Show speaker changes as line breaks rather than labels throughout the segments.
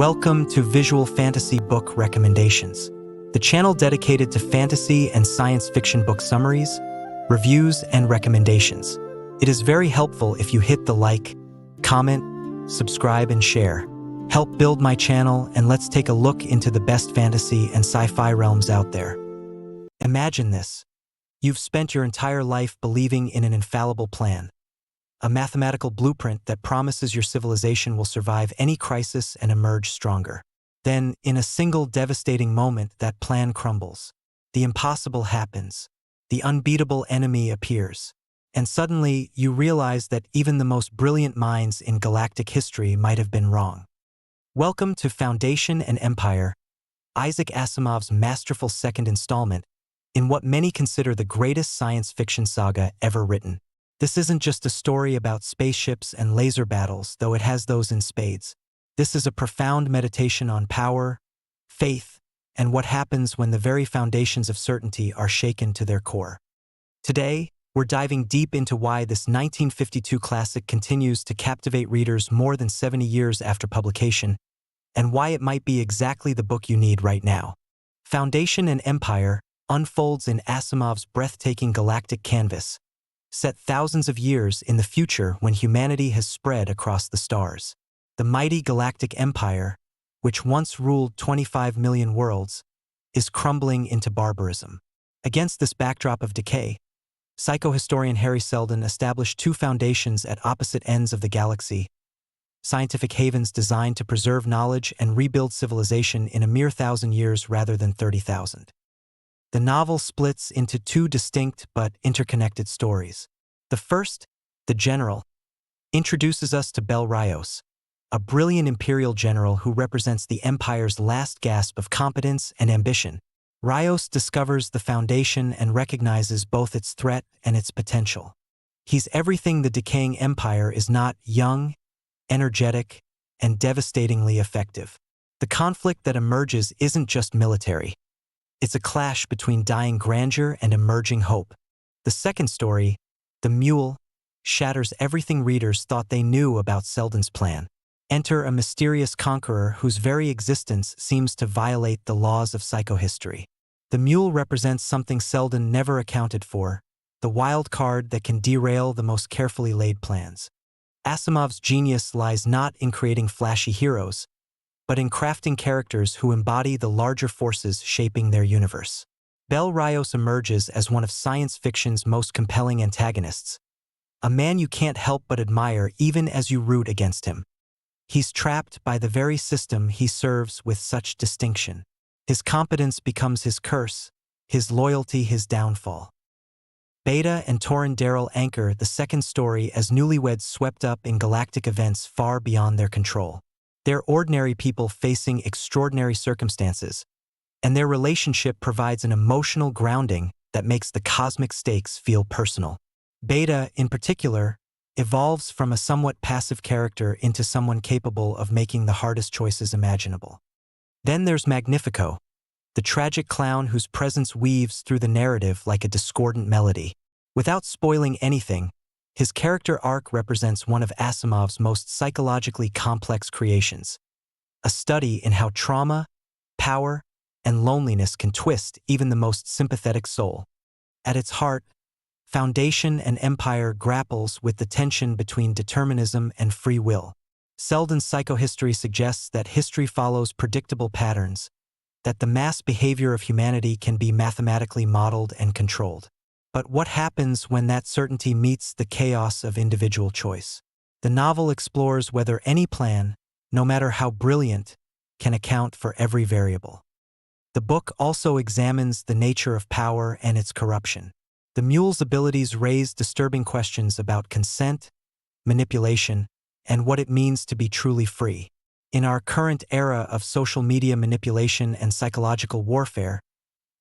Welcome to Visual Fantasy Book Recommendations, the channel dedicated to fantasy and science fiction book summaries, reviews, and recommendations. It is very helpful if you hit the like, comment, subscribe, and share. Help build my channel, and let's take a look into the best fantasy and sci-fi realms out there. Imagine this. You've spent your entire life believing in an infallible plan, a mathematical blueprint that promises your civilization will survive any crisis and emerge stronger. Then, in a single devastating moment, that plan crumbles. The impossible happens. The unbeatable enemy appears. And suddenly, you realize that even the most brilliant minds in galactic history might have been wrong. Welcome to Foundation and Empire, Isaac Asimov's masterful second installment in what many consider the greatest science fiction saga ever written. This isn't just a story about spaceships and laser battles, though it has those in spades. This is a profound meditation on power, faith, and what happens when the very foundations of certainty are shaken to their core. Today, we're diving deep into why this 1952 classic continues to captivate readers more than 70 years after publication, and why it might be exactly the book you need right now. Foundation and Empire unfolds in Asimov's breathtaking galactic canvas, set thousands of years in the future when humanity has spread across the stars. The mighty galactic empire, which once ruled 25 million worlds, is crumbling into barbarism. Against this backdrop of decay, psychohistorian Harry Seldon established two foundations at opposite ends of the galaxy, scientific havens designed to preserve knowledge and rebuild civilization in a mere 1,000 years rather than 30,000. The novel splits into two distinct but interconnected stories. The first, The General, introduces us to Bel Riose, a brilliant imperial general who represents the Empire's last gasp of competence and ambition. Riose discovers the Foundation and recognizes both its threat and its potential. He's everything the decaying Empire is not: young, energetic, and devastatingly effective. The conflict that emerges isn't just military. It's a clash between dying grandeur and emerging hope. The second story, The Mule, shatters everything readers thought they knew about Seldon's plan. Enter a mysterious conqueror whose very existence seems to violate the laws of psychohistory. The Mule represents something Seldon never accounted for, the wild card that can derail the most carefully laid plans. Asimov's genius lies not in creating flashy heroes, but in crafting characters who embody the larger forces shaping their universe. Bel Riose emerges as one of science fiction's most compelling antagonists, a man you can't help but admire even as you root against him. He's trapped by the very system he serves with such distinction. His competence becomes his curse, his loyalty his downfall. Beta and Torin Darrell anchor the second story as newlyweds swept up in galactic events far beyond their control. They're ordinary people facing extraordinary circumstances, and their relationship provides an emotional grounding that makes the cosmic stakes feel personal. Beta, in particular, evolves from a somewhat passive character into someone capable of making the hardest choices imaginable. Then there's Magnifico, the tragic clown whose presence weaves through the narrative like a discordant melody. Without spoiling anything, his character arc represents one of Asimov's most psychologically complex creations, a study in how trauma, power, and loneliness can twist even the most sympathetic soul. At its heart, Foundation and Empire grapples with the tension between determinism and free will. Seldon's psychohistory suggests that history follows predictable patterns, that the mass behavior of humanity can be mathematically modeled and controlled. But what happens when that certainty meets the chaos of individual choice? The novel explores whether any plan, no matter how brilliant, can account for every variable. The book also examines the nature of power and its corruption. The Mule's abilities raise disturbing questions about consent, manipulation, and what it means to be truly free. In our current era of social media manipulation and psychological warfare,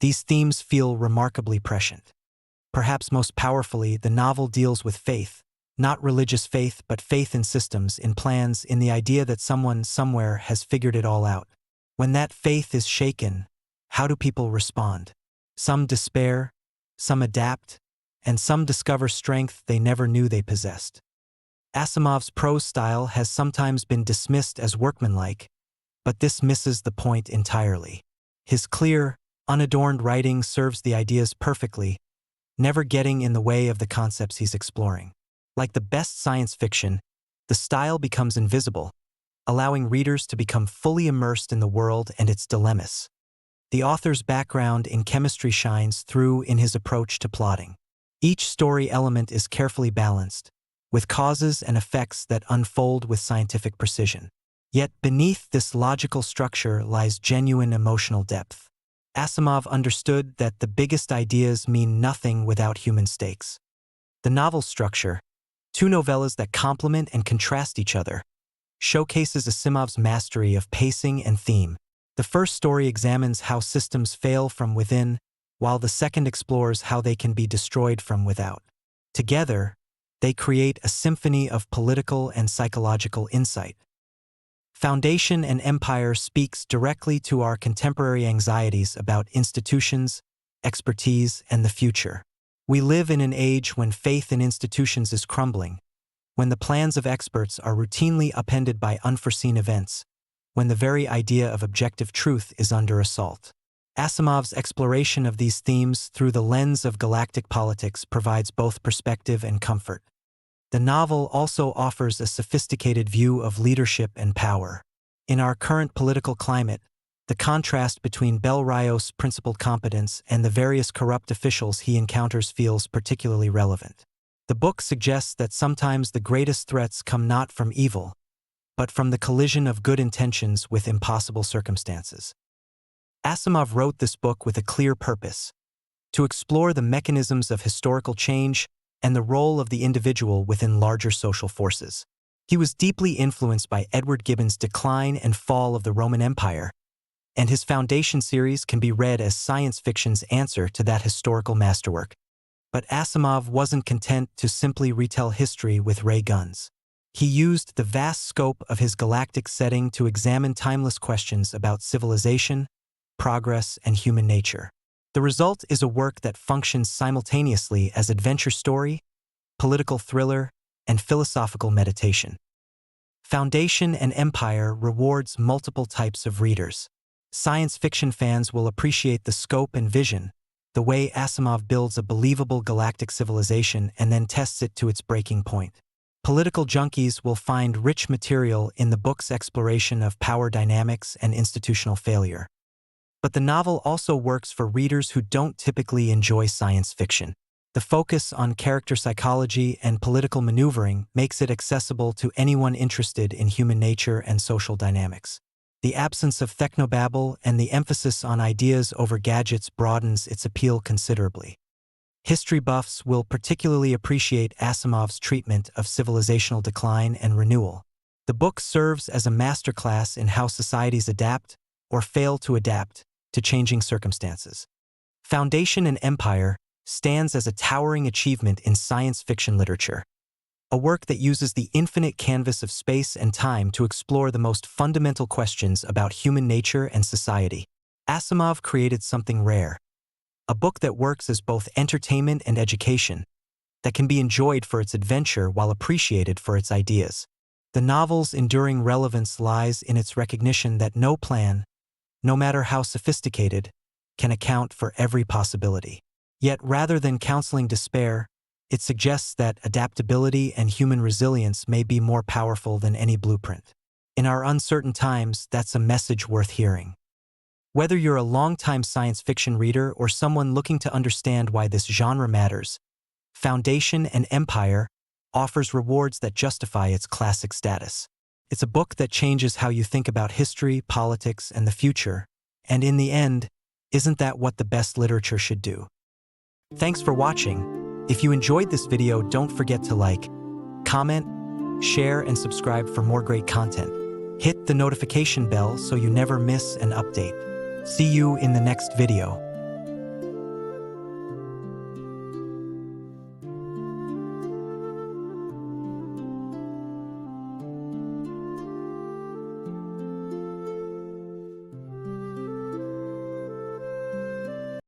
these themes feel remarkably prescient. Perhaps most powerfully, the novel deals with faith, not religious faith, but faith in systems, in plans, in the idea that someone somewhere has figured it all out. When that faith is shaken, how do people respond? Some despair, some adapt, and some discover strength they never knew they possessed. Asimov's prose style has sometimes been dismissed as workmanlike, But this misses the point entirely. His clear, unadorned writing serves the ideas perfectly, never getting in the way of the concepts he's exploring. Like the best science fiction, the style becomes invisible, allowing readers to become fully immersed in the world and its dilemmas. The author's background in chemistry shines through in his approach to plotting. Each story element is carefully balanced, with causes and effects that unfold with scientific precision. Yet beneath this logical structure lies genuine emotional depth. Asimov understood that the biggest ideas mean nothing without human stakes. The novel's structure, two novellas that complement and contrast each other, showcases Asimov's mastery of pacing and theme. The first story examines how systems fail from within, while the second explores how they can be destroyed from without. Together, they create a symphony of political and psychological insight. Foundation and Empire speaks directly to our contemporary anxieties about institutions, expertise, and the future. We live in an age when faith in institutions is crumbling, when the plans of experts are routinely upended by unforeseen events, when the very idea of objective truth is under assault. Asimov's exploration of these themes through the lens of galactic politics provides both perspective and comfort. The novel also offers a sophisticated view of leadership and power. In our current political climate, the contrast between Bel Riose's principled competence and the various corrupt officials he encounters feels particularly relevant. The book suggests that sometimes the greatest threats come not from evil, but from the collision of good intentions with impossible circumstances. Asimov wrote this book with a clear purpose: to explore the mechanisms of historical change and the role of the individual within larger social forces. He was deeply influenced by Edward Gibbon's Decline and Fall of the Roman Empire, and his Foundation series can be read as science fiction's answer to that historical masterwork. But Asimov wasn't content to simply retell history with ray guns. He used the vast scope of his galactic setting to examine timeless questions about civilization, progress, and human nature. The result is a work that functions simultaneously as adventure story, political thriller, and philosophical meditation. Foundation and Empire rewards multiple types of readers. Science fiction fans will appreciate the scope and vision, the way Asimov builds a believable galactic civilization and then tests it to its breaking point. Political junkies will find rich material in the book's exploration of power dynamics and institutional failure. But the novel also works for readers who don't typically enjoy science fiction. The focus on character psychology and political maneuvering makes it accessible to anyone interested in human nature and social dynamics. The absence of technobabble and the emphasis on ideas over gadgets broadens its appeal considerably. History buffs will particularly appreciate Asimov's treatment of civilizational decline and renewal. The book serves as a masterclass in how societies adapt, or fail to adapt, to changing circumstances. Foundation and Empire stands as a towering achievement in science fiction literature, a work that uses the infinite canvas of space and time to explore the most fundamental questions about human nature and society. Asimov created something rare, a book that works as both entertainment and education, that can be enjoyed for its adventure while appreciated for its ideas. The novel's enduring relevance lies in its recognition that no plan, no matter how sophisticated, can account for every possibility. Yet rather than counseling despair, it suggests that adaptability and human resilience may be more powerful than any blueprint. In our uncertain times, that's a message worth hearing. Whether you're a longtime science fiction reader or someone looking to understand why this genre matters, Foundation and Empire offers rewards that justify its classic status. It's a book that changes how you think about history, politics, and the future, and in the end, isn't that what the best literature should do? Thanks for watching. If you enjoyed this video, don't forget to like, comment, share, and subscribe for more great content. Hit the notification bell so you never miss an update. See you in the next video.